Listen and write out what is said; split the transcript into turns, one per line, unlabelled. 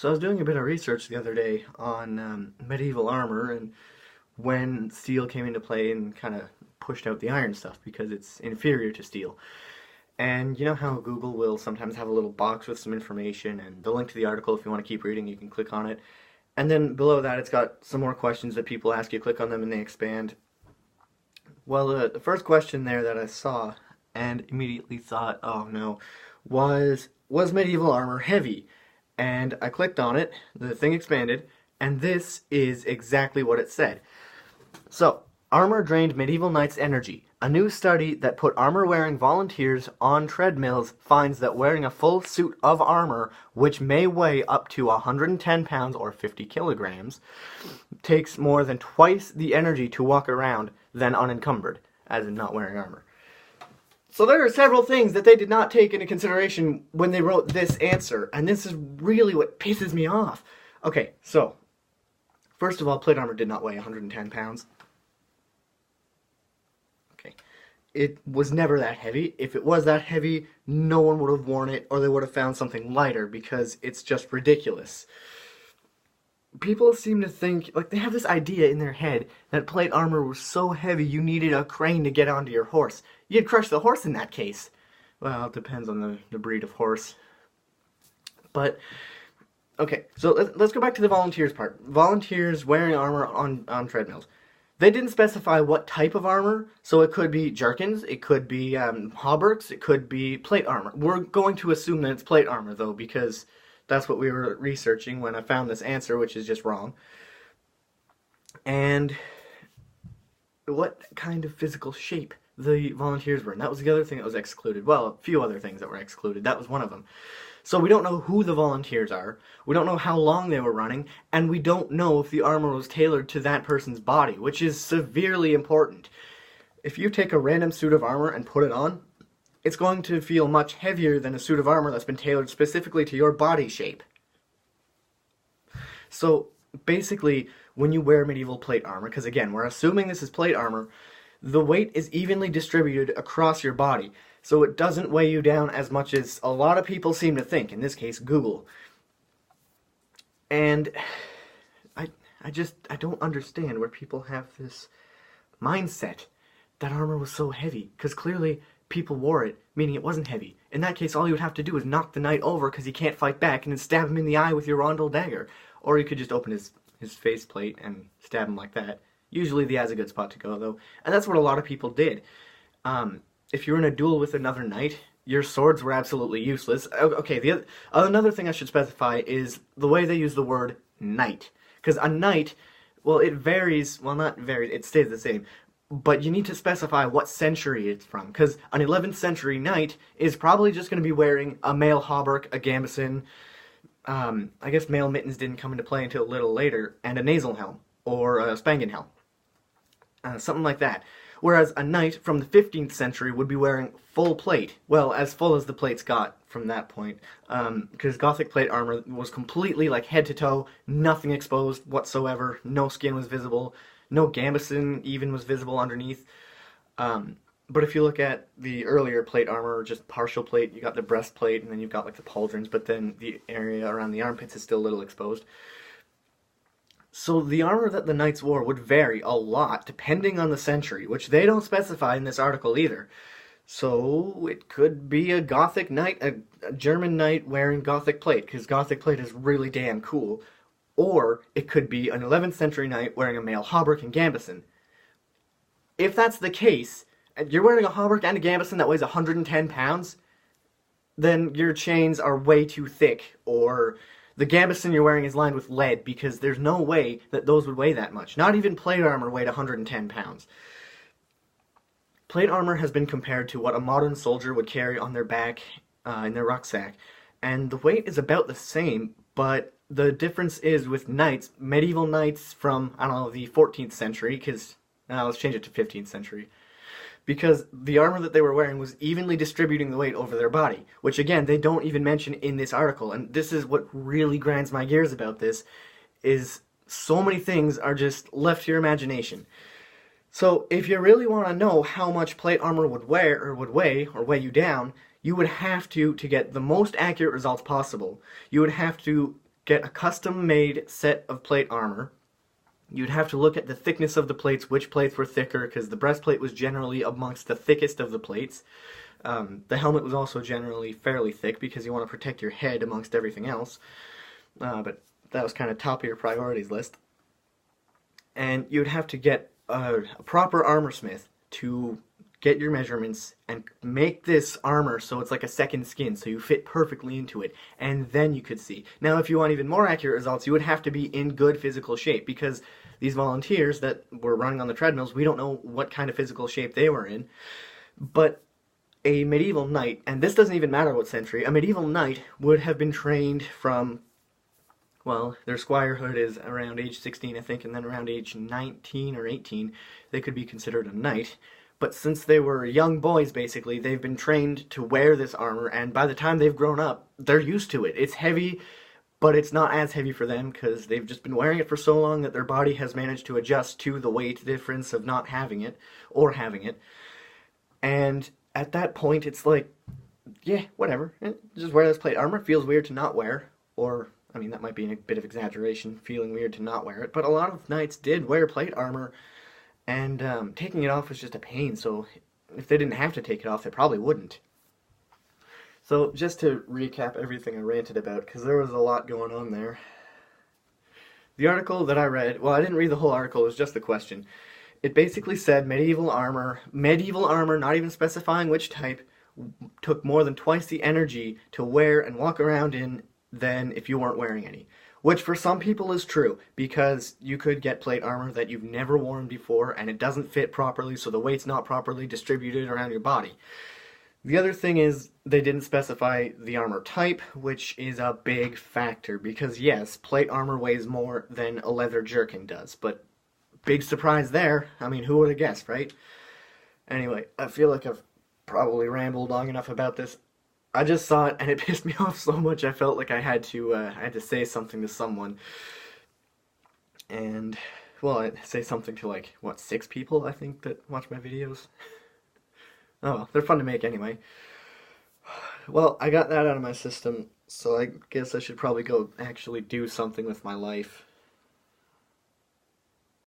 So I was doing a bit of research the other day on medieval armor and when steel came into play and kind of pushed out the iron stuff because it's inferior to steel. And you know how Google will sometimes have a little box with some information and the link to the article, if you want to keep reading, you can click on it. And then below that it's got some more questions that people ask you, click on them and they expand. Well, the first question there that I saw and immediately thought, oh no, was medieval armor heavy? And I clicked on it, the thing expanded, and this is exactly what it said. So, armor drained medieval knights' energy. A new study that put armor-wearing volunteers on treadmills finds that wearing a full suit of armor, which may weigh up to 110 pounds or 50 kilograms, takes more than twice the energy to walk around than unencumbered, as in not wearing armor. So there are several things that they did not take into consideration when they wrote this answer, and this is really what pisses me off. Okay, so, first of all, plate armor did not weigh 110 pounds. Okay, it was never that heavy. If it was that heavy, no one would have worn it, or they would have found something lighter, because it's just ridiculous. People seem to think, like, they have this idea in their head that plate armor was so heavy you needed a crane to get onto your horse. You'd crush the horse in that case. Well, it depends on the breed of horse. But, okay, so let's go back to the volunteers part. Volunteers wearing armor on treadmills. They didn't specify what type of armor, so it could be jerkins, it could be hauberks, it could be plate armor. We're going to assume that it's plate armor, though, because that's what we were researching when I found this answer, which is just wrong. And what kind of physical shape the volunteers were in. That was the other thing that was excluded. Well, a few other things that were excluded. That was one of them. So we don't know who the volunteers are, we don't know how long they were running, and we don't know if the armor was tailored to that person's body, which is severely important. If you take a random suit of armor and put it on, it's going to feel much heavier than a suit of armor that's been tailored specifically to your body shape. So, basically, when you wear medieval plate armor, because again, we're assuming this is plate armor, the weight is evenly distributed across your body, so it doesn't weigh you down as much as a lot of people seem to think, in this case, Google. And I don't understand where people have this mindset that armor was so heavy, because clearly people wore it, meaning it wasn't heavy. In that case, all you would have to do is knock the knight over because he can't fight back and then stab him in the eye with your rondel dagger. Or you could just open his faceplate and stab him like that. Usually the eye's a good spot to go, though. And that's what a lot of people did. If you were in a duel with another knight, your swords were absolutely useless. Okay, another thing I should specify is the way they use the word knight. Because a knight, well, it varies, well, not varies, it stays the same. But you need to specify what century it's from, because an 11th century knight is probably just going to be wearing a mail hauberk, a gambeson, I guess mail mittens didn't come into play until a little later, and a nasal helm, or a spangen helm. Something like that. Whereas a knight from the 15th century would be wearing full plate. Well, as full as the plates got from that point. Because Gothic plate armor was completely, like, head to toe, nothing exposed whatsoever, no skin was visible, no gambeson even was visible underneath. But if you look at the earlier plate armor, just partial plate, you got the breastplate, and then you've got, like, the pauldrons, but then the area around the armpits is still a little exposed. So the armor that the knights wore would vary a lot depending on the century, which they don't specify in this article either. So it could be a Gothic knight, a German knight wearing Gothic plate, because Gothic plate is really damn cool. Or it could be an 11th century knight wearing a mail hauberk and gambeson. If that's the case, and you're wearing a hauberk and a gambeson that weighs 110 pounds, then your chains are way too thick, or the gambeson you're wearing is lined with lead, because there's no way that those would weigh that much. Not even plate armor weighed 110 pounds. Plate armor has been compared to what a modern soldier would carry on their back, in their rucksack, and the weight is about the same, but the difference is with knights, medieval knights from, I don't know, the 14th century, because, let's change it to 15th century, because the armor that they were wearing was evenly distributing the weight over their body, which again, they don't even mention in this article, and this is what really grinds my gears about this, is so many things are just left to your imagination. So, if you really want to know how much plate armor would weigh you down, you would have to get the most accurate results possible, you would have to get a custom-made set of plate armor. You'd have to look at the thickness of the plates, which plates were thicker, because the breastplate was generally amongst the thickest of the plates. The helmet was also generally fairly thick, because you want to protect your head amongst everything else. But that was kind of top of your priorities list. And you'd have to get a proper armor smith to get your measurements and make this armor so it's like a second skin, so you fit perfectly into it, and then you could see. Now, if you want even more accurate results, you would have to be in good physical shape, because these volunteers that were running on the treadmills, we don't know what kind of physical shape they were in, but a medieval knight, and this doesn't even matter what century, a medieval knight would have been trained from, well, their squirehood is around age 16, I think, and then around age 19 or 18, they could be considered a knight. But since they were young boys, basically, they've been trained to wear this armor, and by the time they've grown up, they're used to it. It's heavy, but it's not as heavy for them, because they've just been wearing it for so long that their body has managed to adjust to the weight difference of not having it, or having it. And at that point, it's like, yeah, whatever. Just wear this plate armor. It feels weird to not wear, or, I mean, that might be a bit of exaggeration, feeling weird to not wear it, but a lot of knights did wear plate armor, and taking it off was just a pain, so if they didn't have to take it off, they probably wouldn't. So, just to recap everything I ranted about, because there was a lot going on there. The article that I read, well, I didn't read the whole article, it was just the question. It basically said medieval armor, not even specifying which type, took more than twice the energy to wear and walk around in than if you weren't wearing any. Which for some people is true, because you could get plate armor that you've never worn before, and it doesn't fit properly, so the weight's not properly distributed around your body. The other thing is, they didn't specify the armor type, which is a big factor, because yes, plate armor weighs more than a leather jerkin does, but big surprise there. I mean, who would have guessed, right? Anyway, I feel like I've probably rambled long enough about this. I just saw it, and it pissed me off so much I felt like I had to say something to someone. And, well, I'd say something to, like, what, 6 people, I think, that watch my videos? Oh well, they're fun to make anyway. Well, I got that out of my system, so I guess I should probably go actually do something with my life.